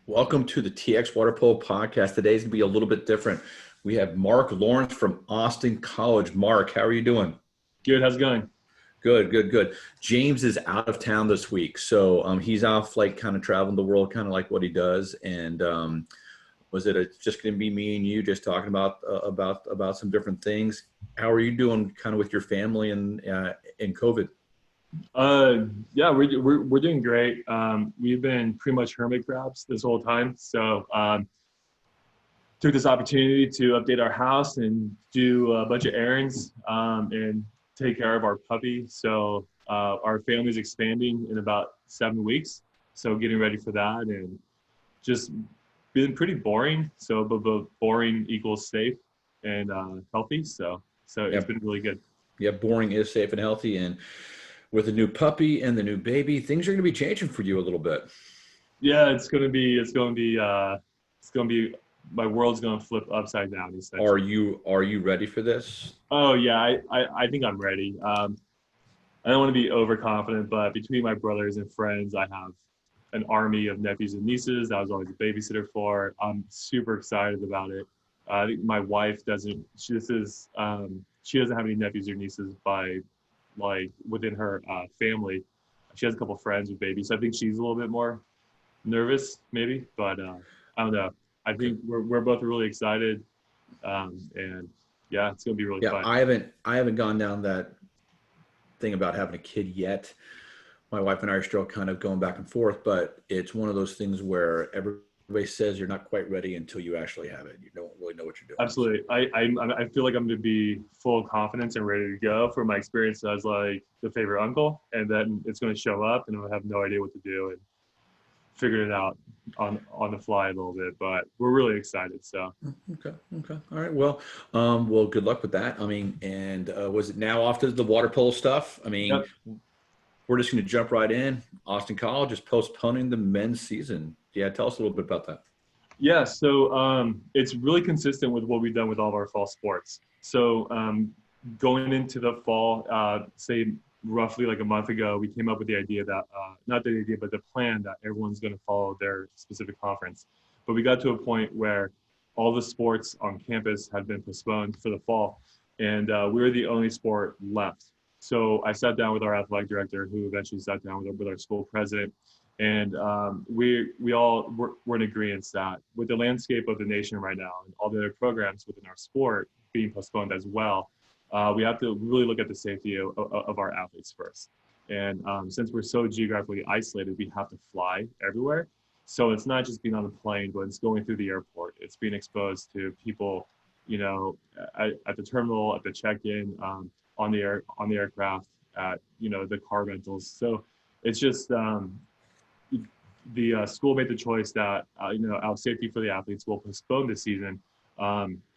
Welcome to the TX Water Polo podcast. Today's going to be a little bit different. We have Mark Lawrence from Austin College. Mark, how are you doing? Good. How's it going? Good, good, good. James is out of town this week, so he's off like kind of traveling the world, kind of like what he does. And was it just going to be me and you just talking about some different things? How are you doing, kind of with your family and in COVID? Yeah, we're doing great. We've been pretty much hermit crabs this whole time. So took this opportunity to update our house and do a bunch of errands and take care of our puppy. So our family's expanding in about 7 weeks. So getting ready for that and just been pretty boring. So but boring equals safe and healthy. So Yeah, it's been really good. yeah. Boring is safe and healthy, and with the new puppy and the new baby, things are going to be changing for you a little bit. Yeah, it's gonna be my world's gonna flip upside down Are essentially. you ready for this? Oh yeah, I think I'm ready. I don't want to be overconfident, but between my brothers and friends, I have an army of nephews and nieces that I was always a babysitter for. I'm super excited about it. I think my wife doesn't. She doesn't have any nephews or nieces by like within her family. She has a couple friends with babies, so I think she's a little bit more nervous maybe, but I don't know. I Okay. think we're both really excited, and yeah, it's gonna be really Yeah, fun. I haven't gone down that thing about having a kid yet. My wife and I are still kind of going back and forth, but it's one of those things where everybody says you're not quite ready until you actually have it. You don't really know what you're doing. Absolutely, I feel like I'm gonna be full of confidence and ready to go for my experience as like the favorite uncle, and then it's gonna show up, and I'll have no idea what to do and figure it out on the fly a little bit. But we're really excited. So Okay. Okay. All right. Well, good luck with that. I mean, and was it now off to the water polo stuff? I mean, yep. we're just going to jump right in. Austin College is postponing the men's season. Yeah, tell us a little bit about that. Yeah, so it's really consistent with what we've done with all of our fall sports. So going into the fall, say roughly like a month ago, we came up with the idea that, not the idea, but the plan that everyone's going to follow their specific conference. But we got to a point where all the sports on campus had been postponed for the fall, and we were the only sport left. So I sat down with our athletic director, who eventually sat down with our school president, and we all were in agreement that with the landscape of the nation right now and all the other programs within our sport being postponed as well, we have to really look at the safety of our athletes first. And since we're so geographically isolated, we have to fly everywhere. So it's not just being on the plane, but it's going through the airport. It's being exposed to people, at the terminal, at the check-in, on the aircraft, at the car rentals. So it's just the school made the choice that out of safety for the athletes will postpone the season,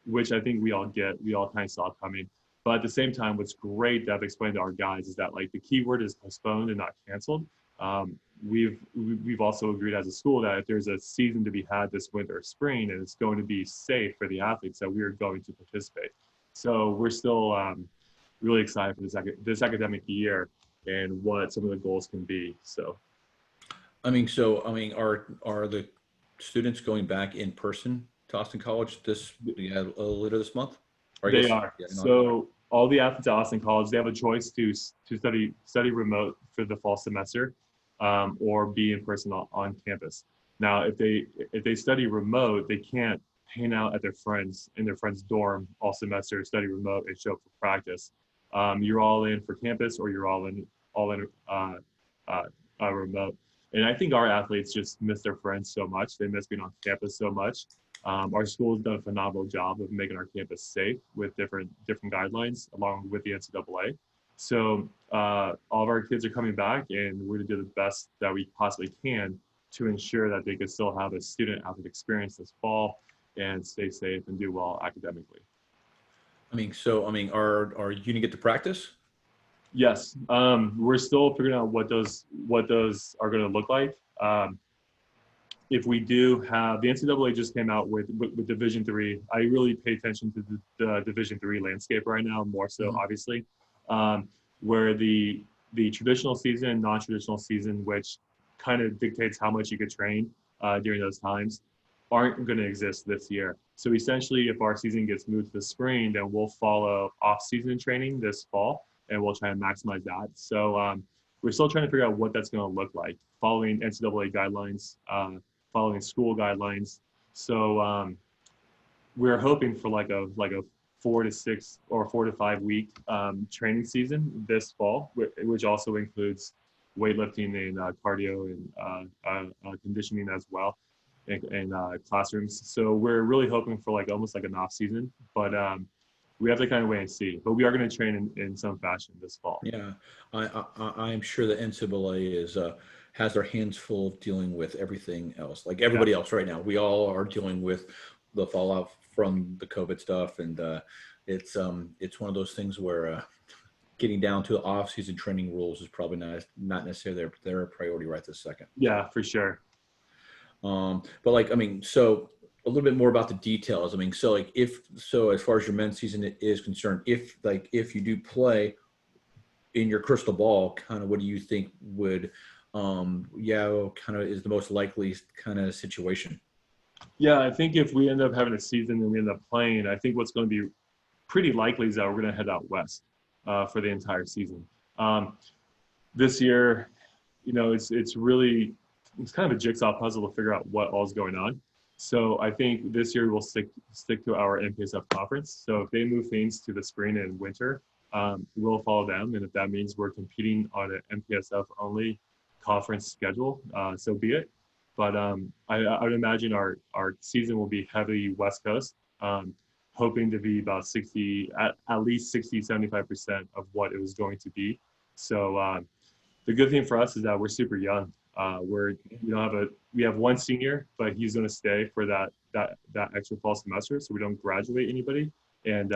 which I think we all kind of saw coming. But at the same time, what's great that I've explained to our guys is that like the key word is postponed and not canceled. We've also agreed as a school that if there's a season to be had this winter or spring and it's going to be safe for the athletes, that we are going to participate. So we're still really excited for this academic year and what some of the goals can be. So Are the students going back in person to Austin College later this month? Or I they guess are. yeah, in August. So all the athletes at Austin College, they have a choice to study remote for the fall semester, or be in person on campus. Now, if they study remote, they can't hang out at their friends in their friends' dorm all semester, study remote, and show up for practice. You're all in for campus, or you're all in uh, remote. And I think our athletes just miss their friends so much. They miss being on campus so much. Our school has done a phenomenal job of making our campus safe with different guidelines, along with the NCAA. So all of our kids are coming back, and we're going to do the best that we possibly can to ensure that they can still have a student athlete experience this fall and stay safe and do well academically. Are you gonna get to practice? Yes, we're still figuring out what those are going to look like. If we do have the NCAA just came out with Division three. I really pay attention to the Division three landscape right now, more so Mhm. obviously, where the traditional season and non-traditional season, which kind of dictates how much you could train, during those times aren't going to exist this year. So essentially, if our season gets moved to the spring, then we'll follow off-season training this fall, and we'll try and maximize that. So we're still trying to figure out what that's going to look like, following NCAA guidelines, following school guidelines. So we're hoping for like a 4 to 6 or 4 to 5 week training season this fall, which also includes weightlifting and cardio and conditioning as well, and classrooms. So we're really hoping for like almost like an off season, but we have to kind of wait and see. But we are going to train in some fashion this fall. Yeah, I'm sure the NCAA has their hands full of dealing with everything else, like everybody else right now. We all are dealing with the fallout from the COVID stuff, and it's one of those things where getting down to off-season training rules is probably not necessarily their priority right this second. Yeah, for sure. But like, I mean, so a little bit more about the details. I mean, so like as far as your men's season is concerned, if you do play, in your crystal ball, kind of what do you think would kind of is the most likely kind of situation? Yeah, I think if we end up having a season and we end up playing, I think what's going to be pretty likely is that we're going to head out west for the entire season. This year, it's kind of a jigsaw puzzle to figure out what all is going on. So I think this year we'll stick to our NPSF conference. So if they move things to the spring and winter, we'll follow them. And if that means we're competing on an NPSF only conference schedule, so be it. But I would imagine our season will be heavily West Coast, hoping to be about at least 60-75% of what it was going to be. So the good thing for us is that we're super young. We have one senior, but he's going to stay for that extra fall semester, so we don't graduate anybody. And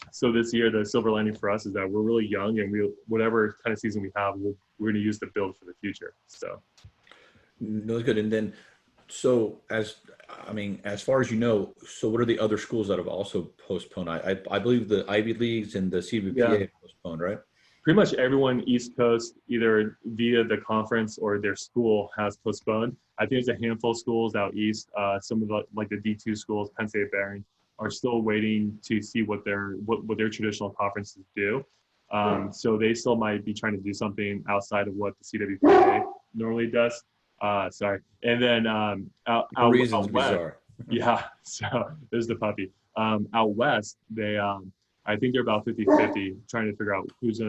so this year, the silver lining for us is that we're really young, and whatever kind of season we have, we're going to use to build for the future. So. Really good. And then, so as far as you know, so what are the other schools that have also postponed? I believe the Ivy Leagues and the CWPA have postponed, right? Pretty much everyone East Coast, either via the conference or their school, has postponed. I think there's a handful of schools out east. Some of the D2 schools, Penn State Bearing, are still waiting to see what their traditional conferences do. So they still might be trying to do something outside of what the CWPA normally does. Sorry. And then out west, bizarre. Yeah, so there's the puppy. Out west, they I think they're about 50-50 trying to figure out who's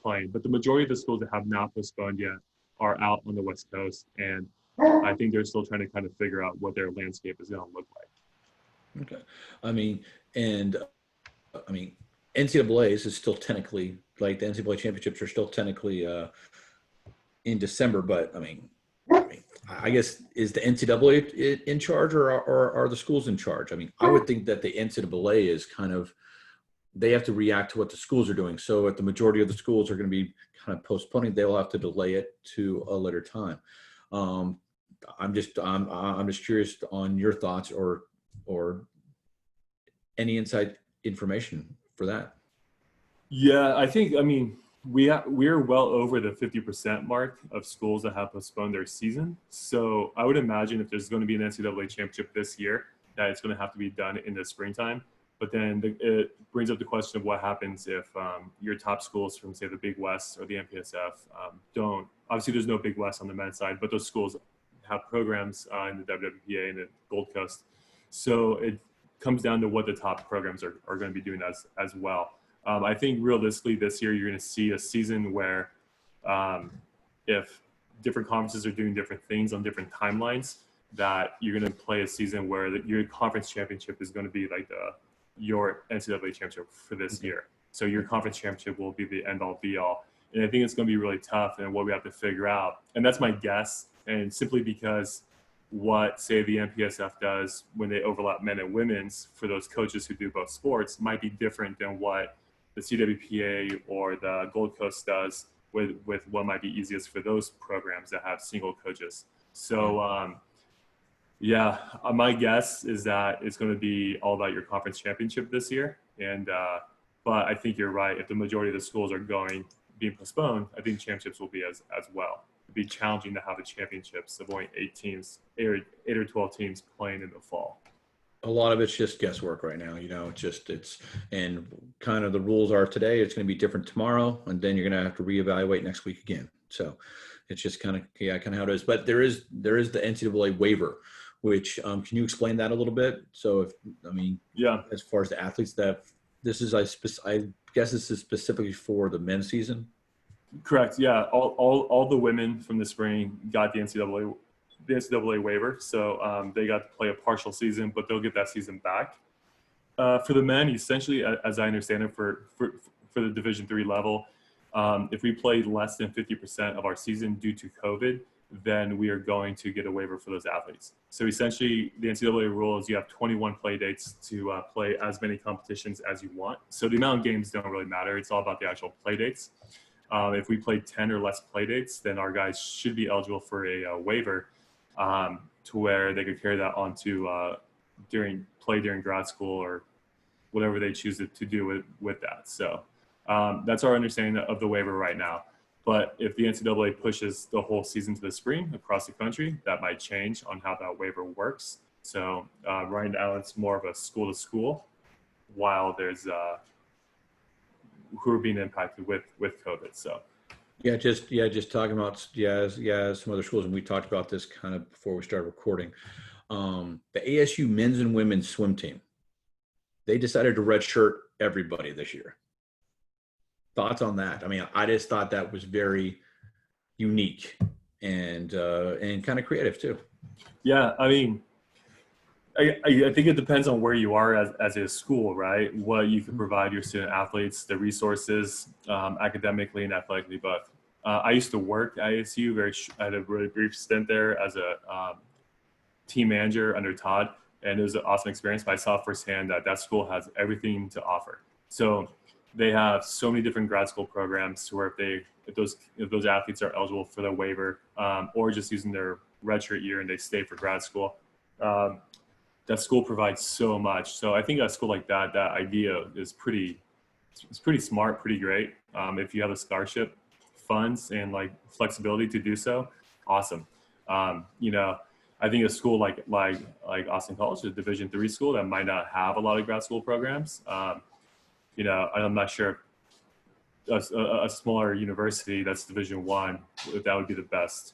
playing. But the majority of the schools that have not postponed yet are out on the West Coast, and I think they're still trying to kind of figure out what their landscape is going to look like. Okay. I mean, NCAA's is still technically, like the NCAA championships are still technically in December, but I guess, is the NCAA in charge, or are the schools in charge? I mean, I would think that the NCAA is kind of, they have to react to what the schools are doing. So if the majority of the schools are going to be kind of postponing, they'll have to delay it to a later time. I'm just curious on your thoughts or any inside information for that. Yeah, I think, we're well over the 50% mark of schools that have postponed their season. So I would imagine if there's going to be an NCAA championship this year, that it's going to have to be done in the springtime. But then it brings up the question of what happens if your top schools from, say, the Big West or the NPSF don't. Obviously, there's no Big West on the men's side, but those schools have programs in the WWPA and the Gold Coast. So it comes down to what the top programs are going to be doing as well. I think realistically this year you're going to see a season where if different conferences are doing different things on different timelines, that you're going to play a season where your conference championship is going to be like your NCAA championship for this year. So your conference championship will be the end all be all. And I think it's going to be really tough, and what we have to figure out. And that's my guess. And simply because what, say, the NPSF does when they overlap men and women's for those coaches who do both sports might be different than what the CWPA or the Gold Coast does with what might be easiest for those programs that have single coaches. So, my guess is that it's going to be all about your conference championship this year. And but I think you're right. If the majority of the schools are being postponed, I think championships will be as well. it'd be challenging to have a championships of only 8 or 12 teams playing in the fall. A lot of it's just guesswork right now. And kind of the rules are today, it's going to be different tomorrow, and then you're going to have to reevaluate next week again. So it's just kind of how it is. But there is the NCAA waiver, which can you explain that a little bit? So as far as the athletes that this is, I guess this is specifically for the men's season. Correct. Yeah. All the women from the spring got the NCAA waiver. So they got to play a partial season, but they'll get that season back. For the men, essentially, as I understand it, for the Division III level, if we played less than 50% of our season due to COVID, then we are going to get a waiver for those athletes. So essentially, the NCAA rule is you have 21 play dates to play as many competitions as you want. So the amount of games don't really matter. It's all about the actual play dates. If we played 10 or less play dates, then our guys should be eligible for a waiver to where they could carry that on to during grad school or whatever they choose to do with that. So that's our understanding of the waiver right now. But if the NCAA pushes the whole season to the spring across the country, that might change on how that waiver works. So right now it's more of a school to school, while there's who are being impacted with COVID. So just talking about some other schools, and we talked about this kind of before we started recording. The ASU men's and women's swim team, they decided to redshirt everybody this year. Thoughts on that? I mean, I just thought that was very unique and kind of creative too. Yeah, I mean, I think it depends on where you are as a school, right? What you can provide your student athletes, the resources, academically and athletically both. I used to work at ASU. I had a really brief stint there as a team manager under Todd, and it was an awesome experience. But I saw firsthand that school has everything to offer. So they have so many different grad school programs to where if those athletes are eligible for the waiver or just using their redshirt year and they stay for grad school. That school provides so much. So I think a school like that idea is pretty smart, pretty great. If you have a scholarship funds and like flexibility to do so, awesome. I think a school like Austin College, a Division III school that might not have a lot of grad school programs, I'm not sure a smaller university that's Division I, that would be the best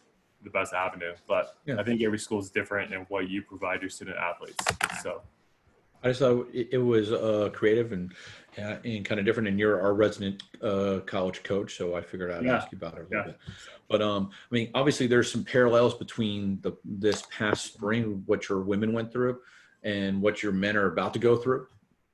avenue. But yeah. I think every school is different in what you provide your student athletes. So I just thought it was creative and kind of different. And you're our resident college coach, so I figured I'd ask you about it a little bit. But I mean, obviously there's some parallels between this past spring, what your women went through and what your men are about to go through.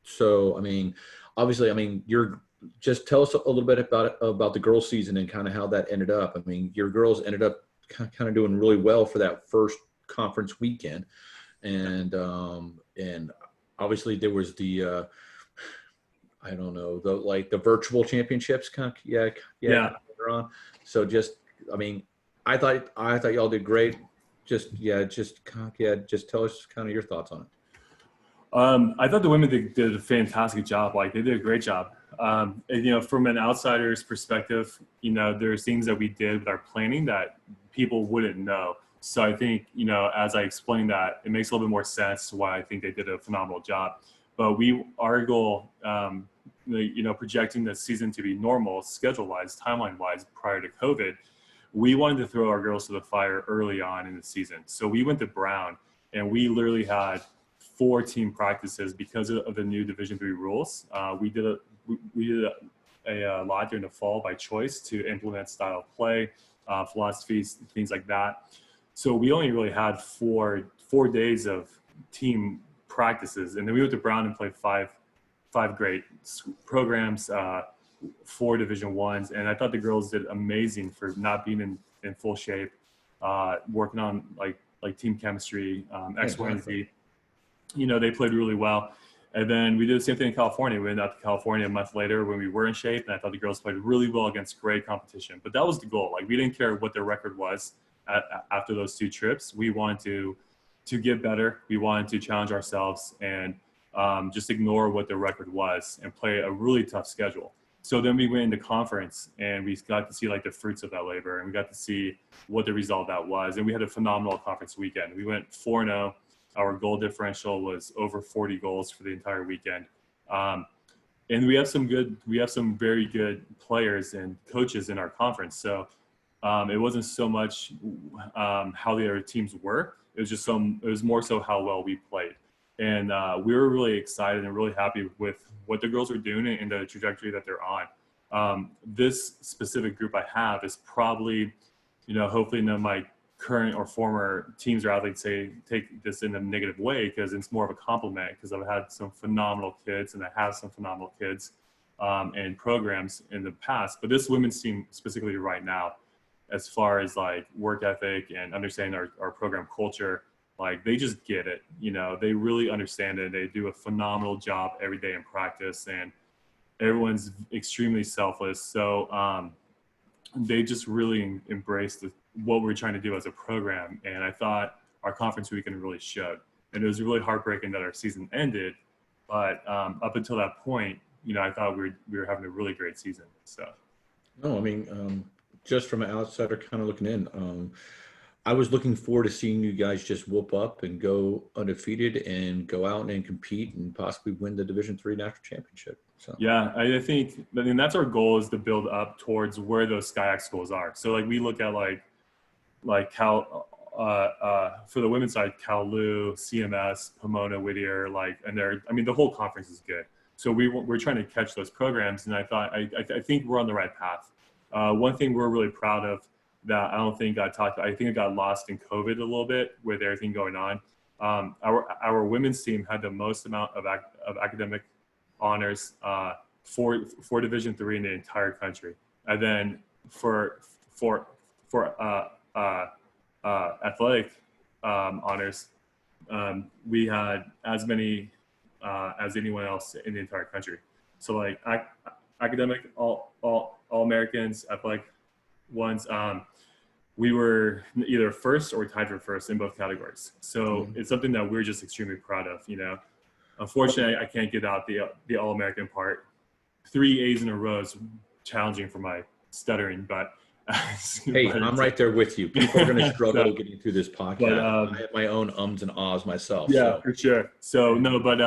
So I mean, obviously, you're just tell us a little bit about the girls' season and kind of how that ended up. I mean, your girls ended up kind of doing really well for that first conference weekend, and obviously there was the the virtual championships on. So I thought y'all did great. Just tell us kind of your thoughts on it. I thought the women did a fantastic job. Like, they did a great job. From an outsider's perspective, there's things that we did with our planning that people wouldn't know. So I think, as I explained that, it makes a little bit more sense to why I think they did a phenomenal job. But our goal, projecting the season to be normal, schedule-wise, timeline-wise, prior to COVID, we wanted to throw our girls to the fire early on in the season. So we went to Brown, and we literally had 4 team practices because of the new Division III rules. We did a lot during the fall by choice to implement style of play, philosophies, things like that. So we only really had 4 days of team practices, and then we went to Brown and played five great programs, 4 Division I's, and I thought the girls did amazing for not being in full shape, working on like team chemistry, X, Y, and Z. They played really well. And then we did the same thing in California. We went out to California a month later when we were in shape, and I thought the girls played really well against great competition. But that was the goal. Like, we didn't care what their record was after those 2 trips. We wanted to get better. We wanted to challenge ourselves and just ignore what their record was and play a really tough schedule. So then we went into conference and we got to see like the fruits of that labor, and we got to see what the result of that was. And we had a phenomenal conference weekend. We went 4-0. Our goal differential was over 40 goals for the entire weekend. And we have some very good players and coaches in our conference. So it wasn't so much how the other teams were. It was more so how well we played. And we were really excited and really happy with what the girls were doing and the trajectory that they're on. This specific group I have is probably, hopefully none of my current or former teams or athletes take this in a negative way, because it's more of a compliment, because I've had some phenomenal kids and I have some phenomenal kids and programs in the past. But this women's team specifically right now, as far as like work ethic and understanding our program culture, like they just get it. They really understand it. They do a phenomenal job every day in practice, and everyone's extremely selfless. So they just really embraced what we're trying to do as a program. And I thought our conference weekend really showed. And it was really heartbreaking that our season ended. But up until that point, I thought we were having a really great season. So. No, I mean, just from an outsider kind of looking in, I was looking forward to seeing you guys just whoop up and go undefeated and go out and compete and possibly win the Division III National Championship. So yeah, I think that's our goal, is to build up towards where those SCIAC schools are. So like we look at like Cal, for the women's side, Cal-Lu, CMS, Pomona, Whittier, and the whole conference is good. So we're trying to catch those programs, and I think we're on the right path. One thing we're really proud of that I don't think got talked about, I think it got lost in COVID a little bit with everything going on. Our women's team had the most amount of academic honors for Division III in the entire country, and then for athletic honors, we had as many as anyone else in the entire country. So like academic all Americans, athletic ones, we were either first or tied for first in both categories. So it's something that we're just extremely proud of. Unfortunately, I can't get out the All-American part. 3 A's in a row is challenging for my stuttering, but hey, I'm right there with you. People are going to struggle getting through this podcast. But, I have my own ums and ahs myself. Yeah, so. for sure. So no, but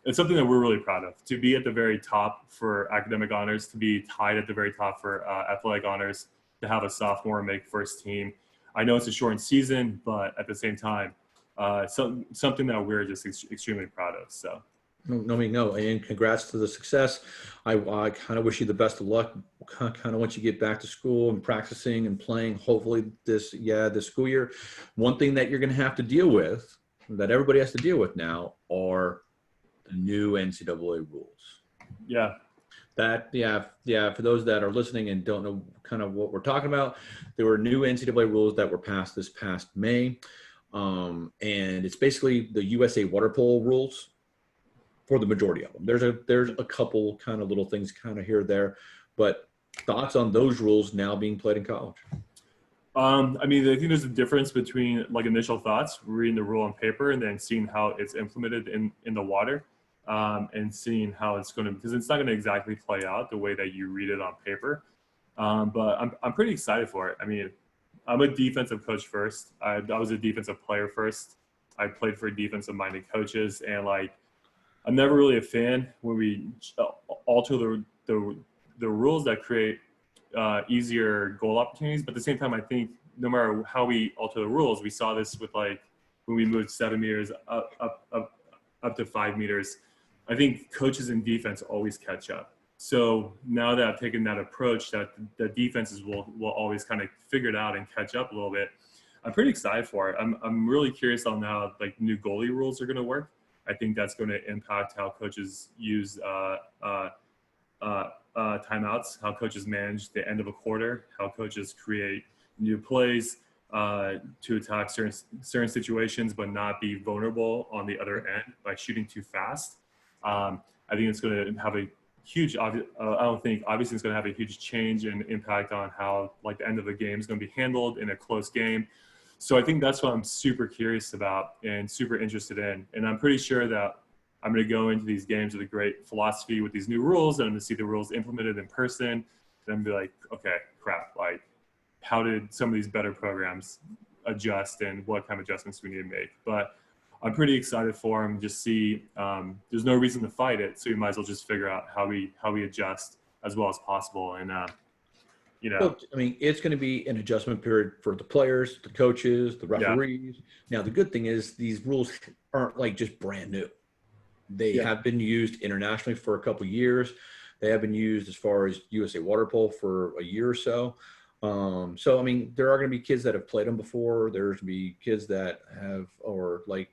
it's something that we're really proud of, to be at the very top for academic honors, to be tied at the very top for athletic honors, to have a sophomore make first team. I know it's a shortened season, but at the same time, something that we're just extremely proud of. So. No, and congrats to the success. I kind of wish you the best of luck. Kind of once you get back to school and practicing and playing, hopefully this school year. One thing that you're going to have to deal with, that everybody has to deal with now, are the new NCAA rules. Yeah. For those that are listening and don't know kind of what we're talking about, there were new NCAA rules that were passed this past May, and it's basically the USA water polo rules. For the majority of them, there's a couple kind of little things kind of here or there, but thoughts on those rules now being played in college? I think there's a difference between like initial thoughts, reading the rule on paper, and then seeing how it's implemented in the water, and seeing how it's going to, because it's not going to exactly play out the way that you read it on paper. But I'm pretty excited for it. I mean, I'm a defensive coach first. I was a defensive player first. I played for defensive minded coaches, and I'm never really a fan when we alter the rules that create easier goal opportunities. But at the same time, I think no matter how we alter the rules, we saw this with when we moved 7 meters up to 5 meters. I think coaches in defense always catch up. So now that I've taken that approach, that the defenses will always kind of figure it out and catch up a little bit, I'm pretty excited for it. I'm really curious on how new goalie rules are going to work. I think that's going to impact how coaches use timeouts, how coaches manage the end of a quarter, how coaches create new plays to attack certain situations, but not be vulnerable on the other end by shooting too fast. I think it's going to have a huge, obviously it's going to have a huge change and impact on how the end of the game is going to be handled in a close game. So I think that's what I'm super curious about and super interested in. And I'm pretty sure that I'm going to go into these games with a great philosophy with these new rules, and I'm going to see the rules implemented in person, and I'm going to be like, okay, crap, like how did some of these better programs adjust and what kind of adjustments we need to make? But I'm pretty excited for them. Just see, there's no reason to fight it, so we might as well just figure out how we adjust as well as possible. And Well, I mean, it's going to be an adjustment period for the players, the coaches, the yeah, referees. Now, the good thing is these rules aren't like just brand new. They yeah, have been used internationally for a couple of years. They have been used as far as USA Water Polo for a year or so. So, I mean, there are going to be kids that have played them before. There's going to be kids that have, or like,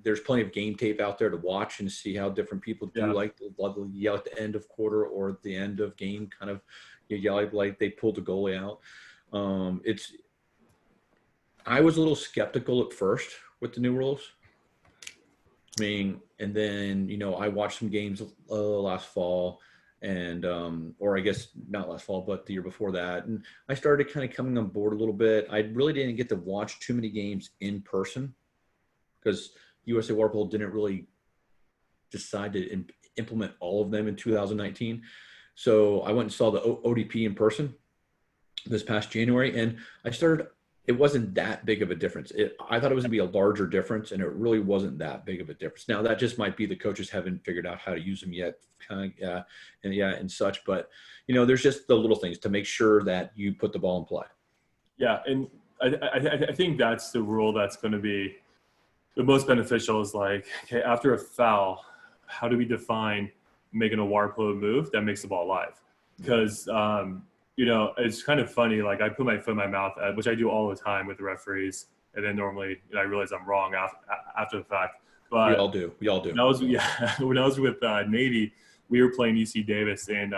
there's plenty of game tape out there to watch and see how different people do, yeah, like the yell at the end of quarter or at the end of game, kind of yell like they pulled the goalie out. I was a little skeptical at first with the new rules. I mean, and then, I watched some games last fall and, or I guess not last fall, but the year before that. And I started kind of coming on board a little bit. I really didn't get to watch too many games in person because USA Water Polo didn't really decide to implement all of them in 2019. So I went and saw the ODP in person this past January, and it wasn't that big of a difference. I thought it was going to be a larger difference, and it really wasn't that big of a difference. Now, that just might be the coaches haven't figured out how to use them yet, and such. But, there's just the little things to make sure that you put the ball in play. yeah. And I think that's the rule that's going to be the most beneficial is like, okay, after a foul, how do we define making a water polo move that makes the ball live? Because, it's kind of funny. Like I put my foot in my mouth, which I do all the time with the referees. And then normally I realize I'm wrong after the fact. But We all do. when I was, when I was with Navy, we were playing UC Davis, and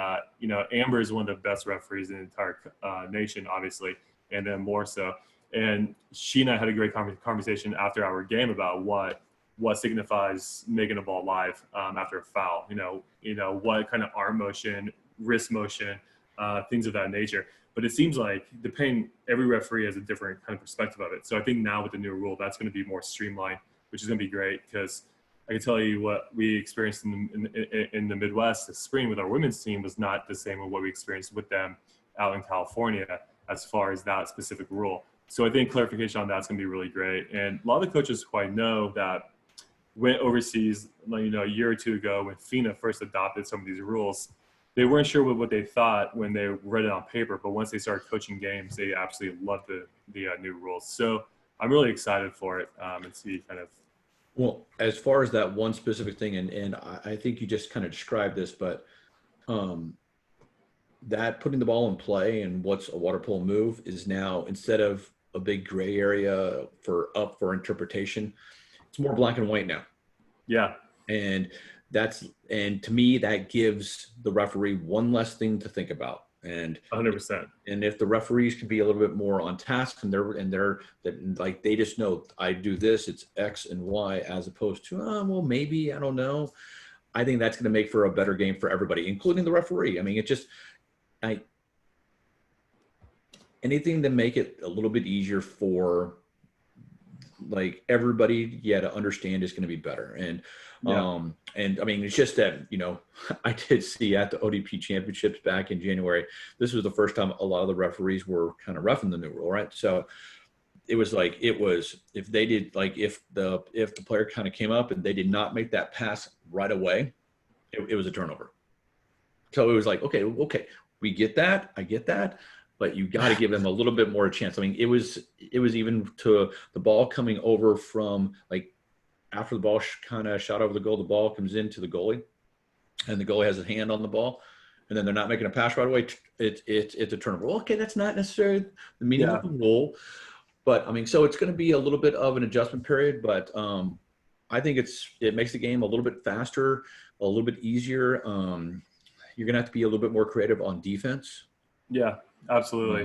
Amber is one of the best referees in the entire nation, obviously, and then more so. And she and I had a great conversation after our game about what signifies making a ball live after a foul. What kind of arm motion, wrist motion, things of that nature. But it seems like every referee has a different kind of perspective of it. So I think now with the new rule, that's going to be more streamlined, which is going to be great because I can tell you what we experienced in the Midwest this spring with our women's team was not the same with what we experienced with them out in California as far as that specific rule. So I think clarification on that's going to be really great. And a lot of the coaches quite know that went overseas, a year or two ago when FINA first adopted some of these rules. They weren't sure what they thought when they read it on paper, but once they started coaching games, they absolutely loved the new rules. So I'm really excited for it and see kind of. Well, as far as that one specific thing, and I think you just kind of described this, but that putting the ball in play and what's a water polo move is now, instead of a big gray area up for interpretation, it's more black and white now. Yeah. And to me, that gives the referee one less thing to think about. And 100%. And if the referees can be a little bit more on task and they just know I do this, it's X and Y, as opposed to, well, maybe, I don't know. I think that's going to make for a better game for everybody, including the referee. I mean, anything to make it a little bit easier for like everybody to understand is going to be better. And I mean, it's just that, I did see at the ODP championships back in January, this was the first time a lot of the referees were kind of roughing the new rule, right? So it was if they did, like, if the player kind of came up and they did not make that pass right away, it was a turnover. So it was like, okay, we get that. I get that. But you got to give them a little bit more chance. I mean, it was even to the ball coming over from, like, after the ball kind of shot over the goal, the ball comes into the goalie, and the goalie has a hand on the ball, and then they're not making a pass right away. It's a turnover. Well, okay, that's not necessarily the meaning of the rule, but I mean, so it's going to be a little bit of an adjustment period. But I think it makes the game a little bit faster, a little bit easier. You're going to have to be a little bit more creative on defense. Yeah. Absolutely.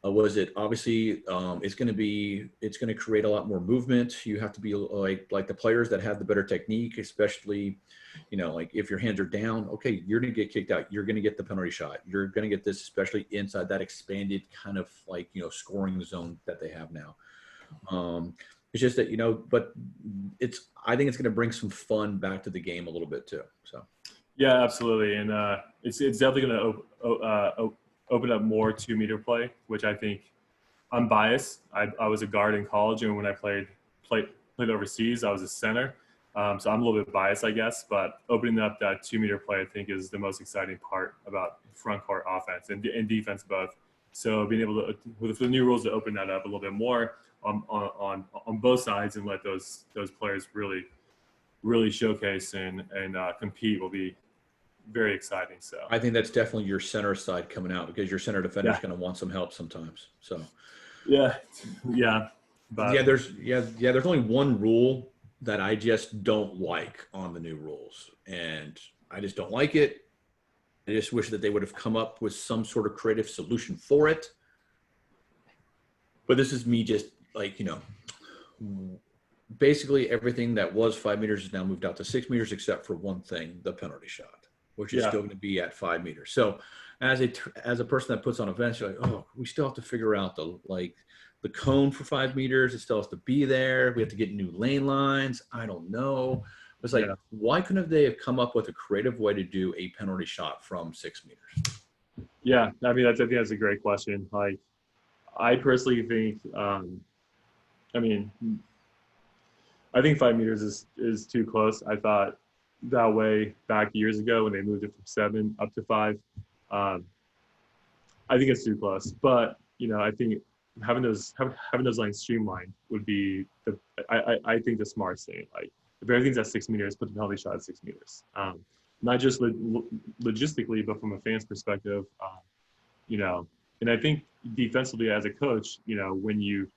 Obviously it's going to create a lot more movement. You have to be like the players that have the better technique, especially, like if your hands are down, okay, you're going to get kicked out. You're going to get the penalty shot. You're going to get this, especially inside that expanded kind of like, scoring zone that they have now. It's just that, but I think it's going to bring some fun back to the game a little bit too. So. Yeah, absolutely. And it's definitely going to open up more 2-meter play, which I think I'm biased. I was a guard in college, and when I played overseas, I was a center. So I'm a little bit biased, I guess. But opening up that 2-meter play, I think, is the most exciting part about front court offense and defense both. So being able to, with the new rules, to open that up a little bit more on both sides and let those players really showcase and compete will be very exciting. So I think that's definitely your center side coming out, because your center defender is going to want some help sometimes. So yeah. But there's only one rule that I just don't like on the new rules, and I just don't like it. I just wish that they would have come up with some sort of creative solution for it. But this is me just basically everything that was 5 meters is now moved out to 6 meters, except for one thing, the penalty shot, which is still going to be at 5 meters. So as a person that puts on events, you're like, oh, we still have to figure out the cone for 5 meters. It still has to be there. We have to get new lane lines. I don't know. It's like, why couldn't they have come up with a creative way to do a penalty shot from 6 meters? Yeah, I mean, I think that's a great question. Like, I personally think, I think 5 meters is too close. I thought that way back years ago when they moved it from 7 up to 5. I think it's too close. But I think having those lines streamlined would be I think the smartest thing. Like, if everything's at 6 meters, put the penalty shot at 6 meters. Not just logistically, but from a fan's perspective. And I think defensively as a coach, when you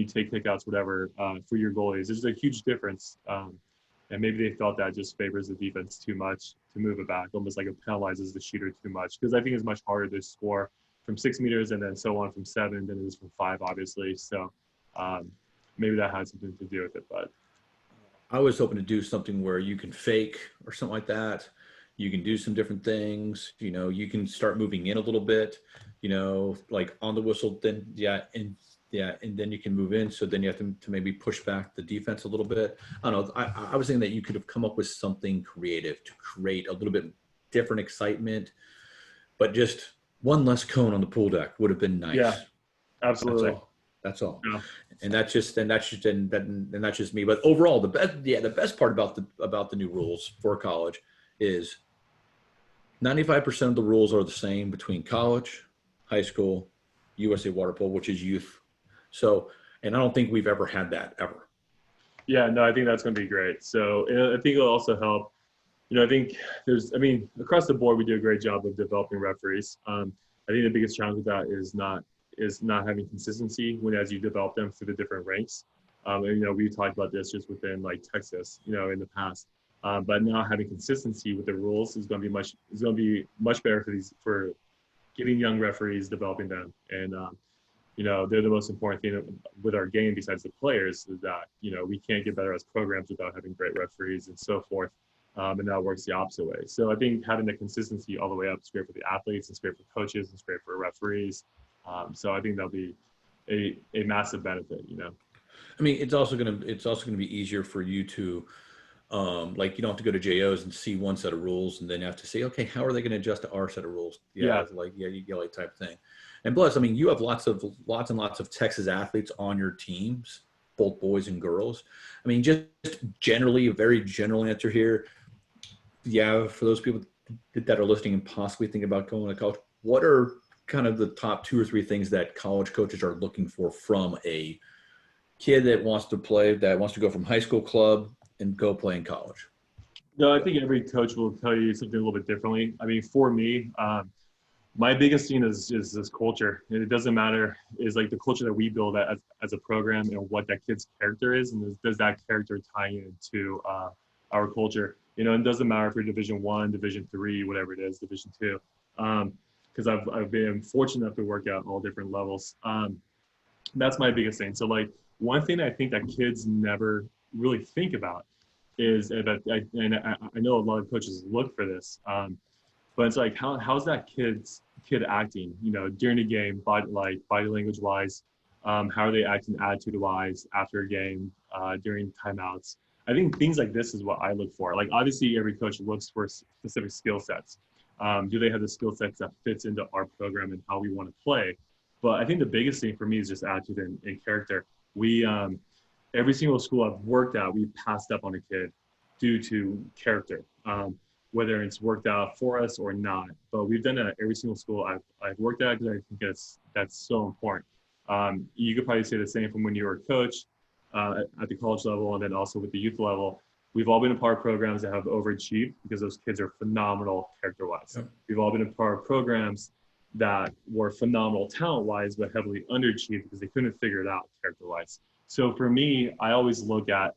take kickouts, whatever, for your goalies, there's a huge difference. And maybe they felt that just favors the defense too much to move it back, almost like it penalizes the shooter too much. Because I think it's much harder to score from 6 meters and then so on from 7 than it is from 5, obviously. So maybe that had something to do with it. But I was hoping to do something where you can fake or something like that. You can do some different things. You can start moving in a little bit. Like on the whistle, then and then you can move in. So then you have to maybe push back the defense a little bit. I don't know. I was thinking that you could have come up with something creative to create a little bit different excitement, but just one less cone on the pool deck would have been nice. Yeah, absolutely. That's all. Yeah. And that's just me. But overall, the best part about the new rules for college is 95% of the rules are the same between college, high school, USA water polo, which is youth. So, and I don't think we've ever had that ever. Yeah, no, I think that's going to be great. So I think it'll also help. I think across the board, we do a great job of developing referees. I think the biggest challenge with that is not having consistency as you develop them through the different ranks. And, we talked about this just within like Texas, in the past. But now having consistency with the rules is going to be much better for getting young referees, developing them. And, they're the most important thing with our game besides the players is that, we can't get better as programs without having great referees and so forth. And that works the opposite way. So I think having the consistency all the way up is great for the athletes, it's great for coaches, it's great for referees. So I think that'll be a massive benefit, I mean, it's also gonna be easier for you to, you don't have to go to JOs and see one set of rules and then have to say, okay, how are they going to adjust to our set of rules? You get type thing. And plus, I mean, you have lots and lots of Texas athletes on your teams, both boys and girls. I mean, just generally, a very general answer here. Yeah, for those people that are listening and possibly thinking about going to college, what are kind of the top 2 or 3 things that college coaches are looking for from a kid that wants to go from high school club and go play in college? No, I think every coach will tell you something a little bit differently. I mean, for me, my biggest thing is this culture. And it doesn't matter, is like the culture that we build as a program and what that kid's character is, and does that character tie into our culture? It doesn't matter if you're Division I, Division III, whatever it is, Division II, because I've been fortunate enough to work at all different levels. That's my biggest thing. So like one thing I think that kids never really think about is that, I know a lot of coaches look for this, but it's like how's that kid acting, during the game, body language wise, How are they acting attitude-wise after a game, during timeouts? I think things like this is what I look for. Like obviously every coach looks for specific skill sets. Do they have the skill sets that fits into our program and how we want to play? But I think the biggest thing for me is just attitude and character. We every single school I've worked at, we passed up on a kid due to character, whether it's worked out for us or not. But we've done that at every single school I've worked at, because I think that's so important. You could probably say the same from when you were a coach, at the college level, and then also with the youth level. We've all been a part of programs that have overachieved because those kids are phenomenal character-wise. Yep. We've all been a part of programs that were phenomenal talent-wise, but heavily underachieved because they couldn't figure it out character-wise. So for me, I always look at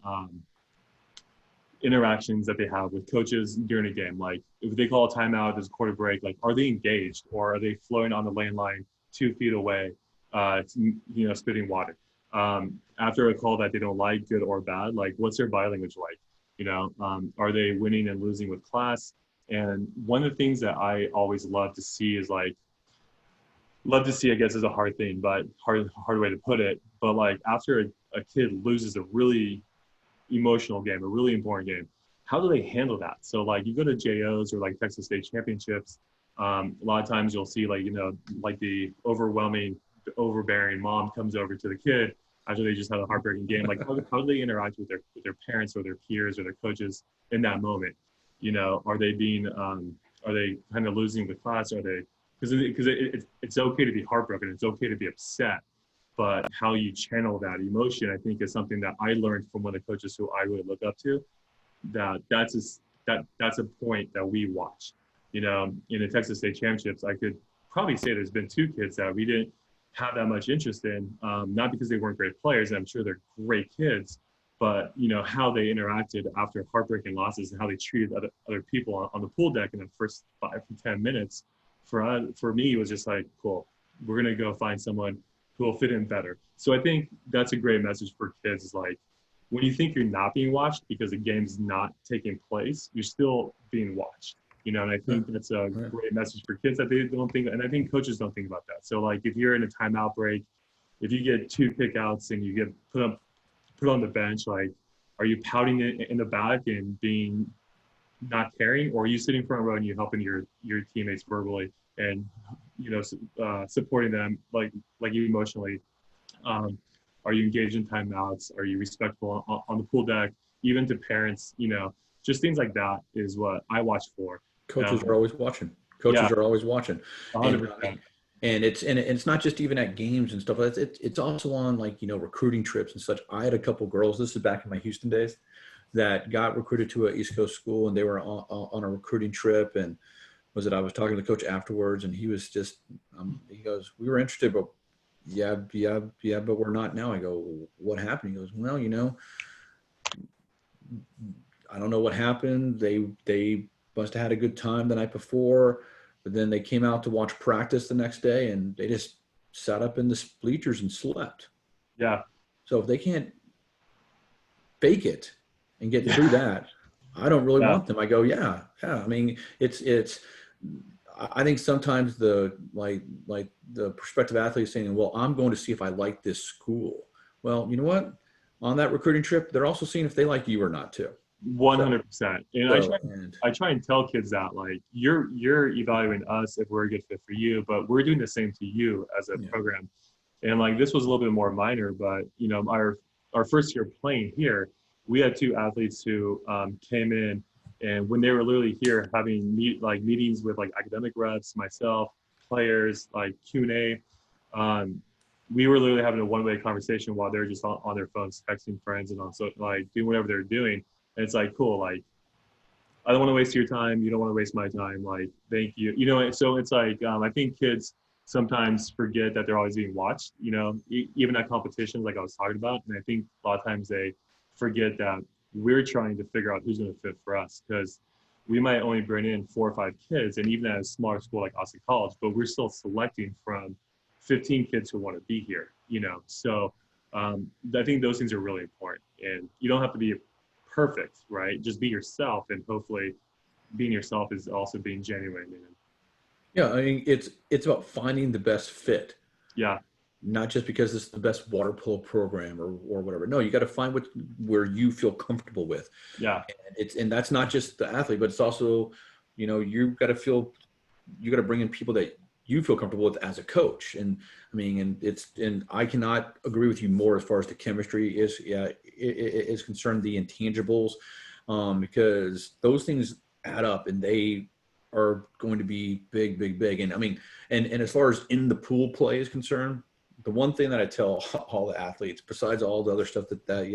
interactions that they have with coaches during a game. Like if they call a timeout, there's a quarter break, like are they engaged, or are they floating on the lane line 2 feet away, spitting water? After a call that they don't like, good or bad, like what's their body language like? Are they winning and losing with class? And one of the things that I always love to see is I guess is a hard thing, but hard way to put it. But like after a kid loses a really emotional game, a really important game, how do they handle that? So like you go to JOs or like Texas State Championships, a lot of times you'll see like the overbearing mom comes over to the kid after they just had a heartbreaking game. Like how do they interact with their parents or their peers or their coaches in that moment? Are they kind of losing the class? Are they, because it's okay to be heartbroken, it's okay to be upset, but how you channel that emotion, I think, is something that I learned from one of the coaches who I really look up to. That's a point that we watch. In the Texas State Championships, I could probably say there's been 2 kids that we didn't have that much interest in, not because they weren't great players, and I'm sure they're great kids, but how they interacted after heartbreaking losses and how they treated other people on the pool deck in the first 5 to 10 minutes. For me, it was just like, cool, we're gonna go find someone who will fit in better. So I think that's a great message for kids, is like, when you think you're not being watched because the game's not taking place, you're still being watched. And I think that's a great message for kids that they don't think, and I think coaches don't think about that. So like if you're in a timeout break, if you get 2 kickouts and you get put on the bench, like, are you pouting in the back and being not caring, or are you sitting front row and you helping your teammates verbally and supporting them like emotionally? Are you engaged in timeouts? Are you respectful on the pool deck? Even to parents, just things like that is what I watch for. Coaches are always watching. Coaches are always watching. 100%. And it's not just even at games and stuff. It's also on recruiting trips and such. I had a couple girls, this is back in my Houston days, that got recruited to an East Coast school, and they were on a recruiting trip. And I was talking to the coach afterwards, and he was just he goes, we were interested, but yeah, but we're not now. I go, what happened? He goes, well, I don't know what happened. They must have had a good time the night before, but then they came out to watch practice the next day, and they just sat up in the bleachers and slept. Yeah. So if they can't fake it and get through that, I don't really want them. I go, yeah. I mean, I think sometimes the prospective athlete is saying, well, I'm going to see if I like this school. Well, you know what? On that recruiting trip, they're also seeing if they like you or not too. 100%. And I try and tell kids that, like, you're evaluating us if we're a good fit for you, but we're doing the same to you as a program. And like, this was a little bit more minor, but our first year playing here, we had 2 athletes who came in, and when they were literally here having meetings with like academic reps, myself, players, like Q&A, we were literally having a one-way conversation while they're just on their phones texting friends and like doing whatever they're doing. And it's like, cool, like, I don't want to waste your time. You don't want to waste my time. Like, thank you. So it's like, I think kids sometimes forget that they're always being watched, even at competitions like I was talking about. And I think a lot of times they forget that we're trying to figure out who's going to fit for us, because we might only bring in 4 or 5 kids, and even at a smaller school like Austin College, but we're still selecting from 15 kids who want to be here, So I think those things are really important, and you don't have to be perfect, right? Just be yourself, and hopefully being yourself is also being genuine. Yeah, I mean, it's about finding the best fit. Yeah. not just because it's the best water polo program or whatever. No, you got to find where you feel comfortable with. Yeah. And that's not just the athlete, but it's also, you got to bring in people that you feel comfortable with as a coach. And I mean, and I cannot agree with you more as far as the chemistry is concerned, the intangibles, because those things add up and they are going to be big, big, big. And I mean, and as far as in the pool play is concerned, the one thing that I tell all the athletes, besides all the other stuff that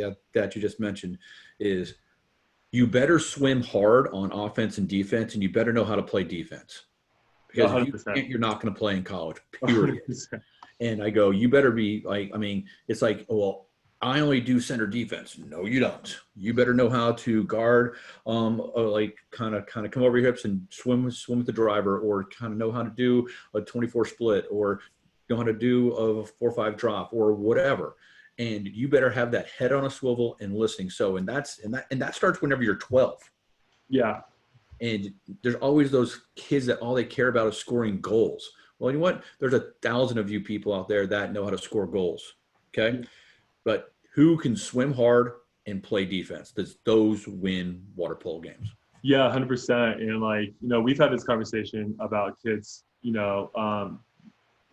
you just mentioned, is you better swim hard on offense and defense, and you better know how to play defense. Because if you 100%. can't, you're not going to play in college, period. 100%. And I go, you better be like, I mean, it's like, well, I only do center defense. No, you don't. You better know how to guard, like kind of come over your hips and swim with the driver, or kind of know how to do a 24 split, or know how to do a 4-5 drop, or whatever. And you better have that head on a swivel and listening. So, and that starts whenever you're 12. Yeah. And there's always those kids that all they care about is scoring goals. Well, you know what? There's 1,000 of you people out there that know how to score goals. Okay. But who can swim hard and play defense? Those win water polo games. Yeah, 100%. And like, we've had this conversation about kids,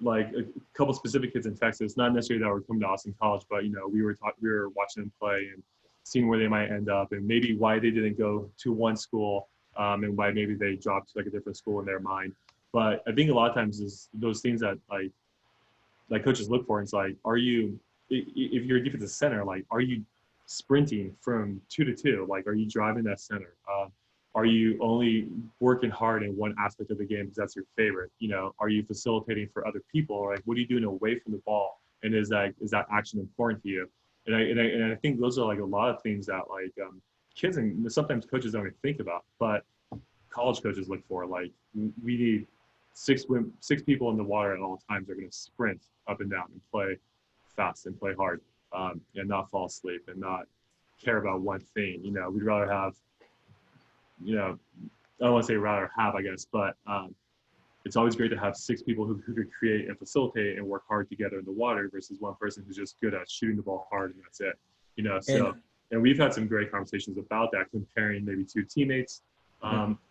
like a couple specific kids in Texas, not necessarily that were coming to Austin College, but we were watching them play and seeing where they might end up, and maybe why they didn't go to one school, and why maybe they dropped to like a different school in their mind. But I think a lot of times is those things that like coaches look for. And it's like, if you're a defensive center, like, are you sprinting from 2 to 2? Like, are you driving that center? Are you only working hard in one aspect of the game because that's your favorite? Are you facilitating for other people? Or like, what are you doing away from the ball? And is that action important to you? And I think those are like a lot of things that like kids and sometimes coaches don't even think about, but college coaches look for. Like, we need six people in the water at all times are going to sprint up and down and play fast and play hard, and not fall asleep and not care about one thing. We'd rather have, I don't want to say rather have, I guess, but it's always great to have 6 people who could create and facilitate and work hard together in the water versus one person who's just good at shooting the ball hard and that's it. And we've had some great conversations about that, comparing maybe 2 teammates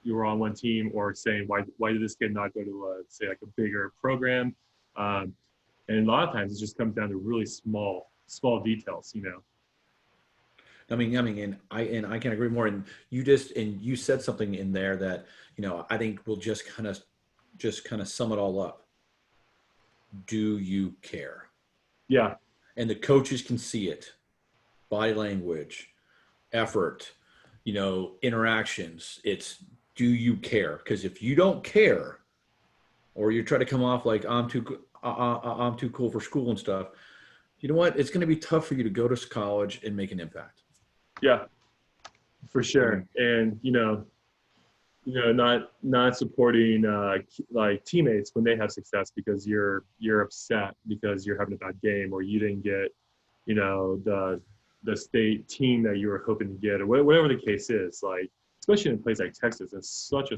you were on one team, or saying why did this kid not go to say like a bigger program, and a lot of times it just comes down to really small details. I mean, and I can agree more. And you said something in there that I think will just kind of sum it all up. Do you care? Yeah. And the coaches can see it. Body language, effort, interactions. It's, do you care? Because if you don't care, or you try to come off like I'm too cool for school and stuff, you know what? It's going to be tough for you to go to college and make an impact. Yeah, for sure. And not supporting like teammates when they have success because you're upset because you're having a bad game, or you didn't get the state team that you were hoping to get, or whatever the case is. Like, especially in a place like Texas, it's such a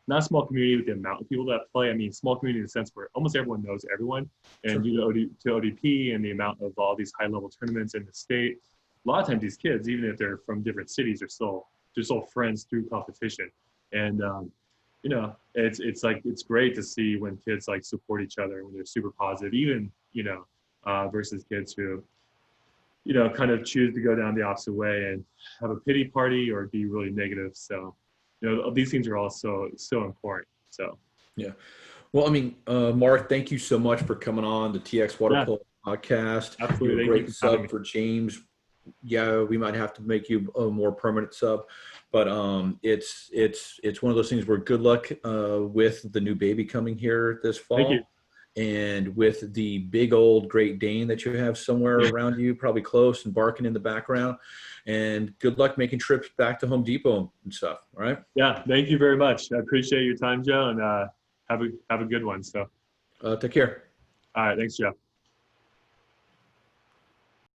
not small community with the amount of people that play. I mean, small community in the sense where almost everyone knows everyone, and Sure. to ODP and the amount of all these high level tournaments in the state. A lot of times these kids, even if they're from different cities, they're still friends through competition. And it's great to see when kids like support each other, when they're super positive, even versus kids who kind of choose to go down the opposite way and have a pity party or be really negative. So these things are all so important. So Yeah. Well, I mean, Mark, thank you so much for coming on the TX Water Polo podcast. Absolutely. You're a Thank great you for having sub me. for James. Yeah, we might have to make you a more permanent sub, but it's one of those things where good luck with the new baby coming here this fall. Thank you. And with the big old Great Dane that you have somewhere around you, probably close and barking in the background. And good luck making trips back to Home Depot and stuff. All right. Yeah. Thank you very much. I appreciate your time, Joe, and have a good one. So Take care. all right. Thanks, Joe.